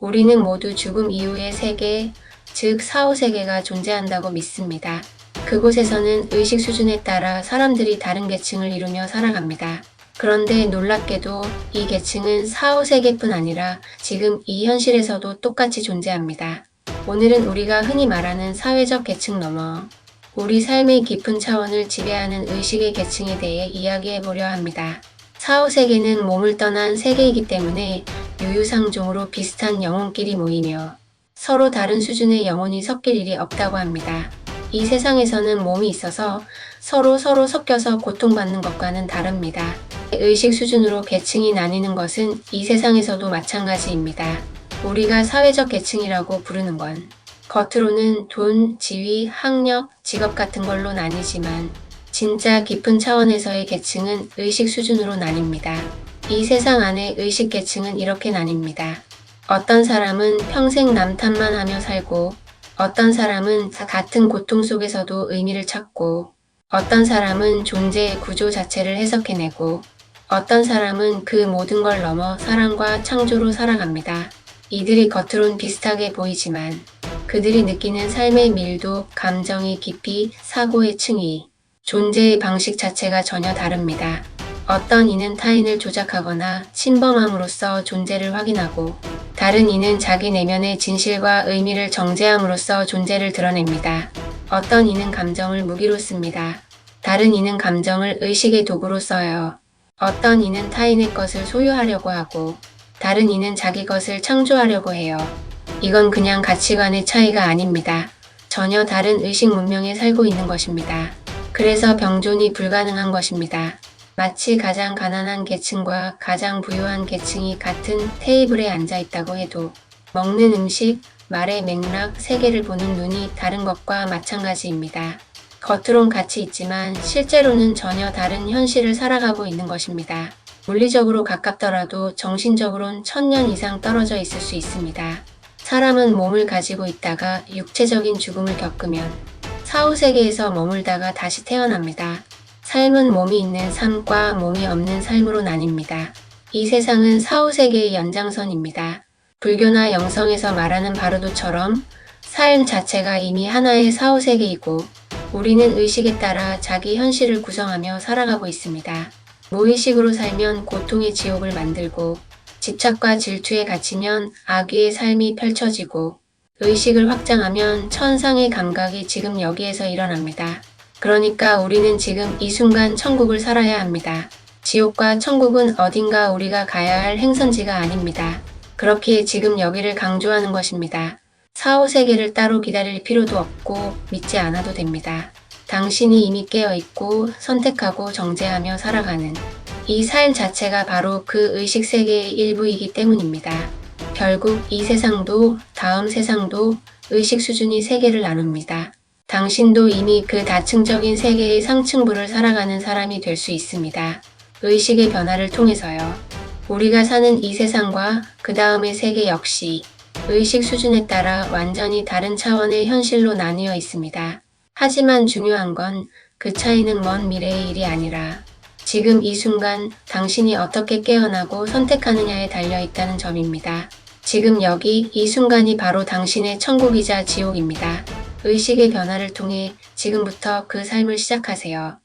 우리는 모두 죽음 이후의 세계, 즉 사후세계가 존재한다고 믿습니다. 그곳에서는 의식 수준에 따라 사람들이 다른 계층을 이루며 살아갑니다. 그런데 놀랍게도 이 계층은 사후세계뿐 아니라 지금 이 현실에서도 똑같이 존재합니다. 오늘은 우리가 흔히 말하는 사회적 계층 너머 우리 삶의 깊은 차원을 지배하는 의식의 계층에 대해 이야기해보려 합니다. 사후세계는 몸을 떠난 세계이기 때문에 유유상종으로 비슷한 영혼끼리 모이며 서로 다른 수준의 영혼이 섞일 일이 없다고 합니다. 이 세상에서는 몸이 있어서 서로 섞여서 고통받는 것과는 다릅니다. 의식 수준으로 계층이 나뉘는 것은 이 세상에서도 마찬가지입니다. 우리가 사회적 계층이라고 부르는 건 겉으로는 돈, 지위, 학력, 직업 같은 걸로 나뉘지만 진짜 깊은 차원에서의 계층은 의식 수준으로 나뉩니다. 이 세상 안의 의식 계층은 이렇게 나뉩니다. 어떤 사람은 평생 남 탓만 하며 살고, 어떤 사람은 같은 고통 속에서도 의미를 찾고, 어떤 사람은 존재의 구조 자체를 해석해내고, 어떤 사람은 그 모든 걸 넘어 사랑과 창조로 살아갑니다. 이들이 겉으론 비슷하게 보이지만 그들이 느끼는 삶의 밀도, 감정의 깊이, 사고의 층위, 존재의 방식 자체가 전혀 다릅니다. 어떤 이는 타인을 조작하거나 침범함으로써 존재를 확인하고 다른 이는 자기 내면의 진실과 의미를 정제함으로써 존재를 드러냅니다. 어떤 이는 감정을 무기로 씁니다. 다른 이는 감정을 의식의 도구로 써요. 어떤 이는 타인의 것을 소유하려고 하고 다른 이는 자기 것을 창조하려고 해요. 이건 그냥 가치관의 차이가 아닙니다. 전혀 다른 의식 문명에 살고 있는 것입니다. 그래서 병존이 불가능한 것입니다. 마치 가장 가난한 계층과 가장 부유한 계층이 같은 테이블에 앉아 있다고 해도 먹는 음식, 말의 맥락, 세계를 보는 눈이 다른 것과 마찬가지입니다. 겉으론 같이 있지만 실제로는 전혀 다른 현실을 살아가고 있는 것입니다. 물리적으로 가깝더라도 정신적으론 1000년 이상 떨어져 있을 수 있습니다. 사람은 몸을 가지고 있다가 육체적인 죽음을 겪으면 사후세계에서 머물다가 다시 태어납니다. 삶은 몸이 있는 삶과 몸이 없는 삶으로 나뉩니다. 이 세상은 사후세계의 연장선입니다. 불교나 영성에서 말하는 바르도처럼 삶 자체가 이미 하나의 사후세계이고 우리는 의식에 따라 자기 현실을 구성하며 살아가고 있습니다. 무의식으로 살면 고통의 지옥을 만들고 집착과 질투에 갇히면 악의의 삶이 펼쳐지고 의식을 확장하면 천상의 감각이 지금 여기에서 일어납니다. 그러니까 우리는 지금 이 순간 천국을 살아야 합니다. 지옥과 천국은 어딘가 우리가 가야 할 행선지가 아닙니다. 그렇기에 지금 여기를 강조하는 것입니다. 사후세계를 따로 기다릴 필요도 없고 믿지 않아도 됩니다. 당신이 이미 깨어있고 선택하고 정제하며 살아가는 이 삶 자체가 바로 그 의식세계의 일부이기 때문입니다. 결국 이 세상도 다음 세상도 의식 수준이 세계를 나눕니다. 당신도 이미 그 다층적인 세계의 상층부를 살아가는 사람이 될 수 있습니다. 의식의 변화를 통해서요. 우리가 사는 이 세상과 그 다음의 세계 역시 의식 수준에 따라 완전히 다른 차원의 현실로 나뉘어 있습니다. 하지만 중요한 건 그 차이는 먼 미래의 일이 아니라 지금 이 순간 당신이 어떻게 깨어나고 선택하느냐에 달려있다는 점입니다. 지금 여기 이 순간이 바로 당신의 천국이자 지옥입니다. 의식의 변화를 통해 지금부터 그 삶을 시작하세요.